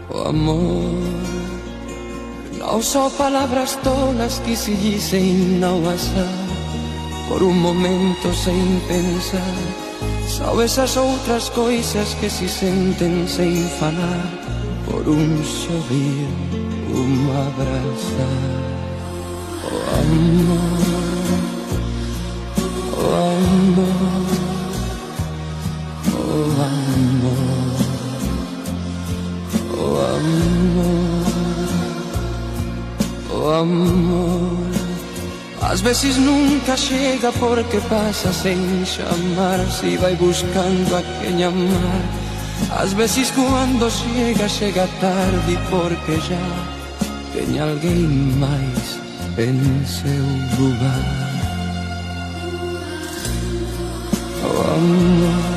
Oh amor, não só palavras tolas que se dizem ao azar, por um momento sem pensar. São essas outras coisas que se sentem sem falar, por um sorrir, um abraçar. Oh amor, oh amor, oh amor, oh amor, oh amor. Às vezes nunca chega porque passa sem chamar, se vai buscando a quem amar. Às vezes quando chega, chega tarde porque já tem alguém mais em seu lugar. Oh amor.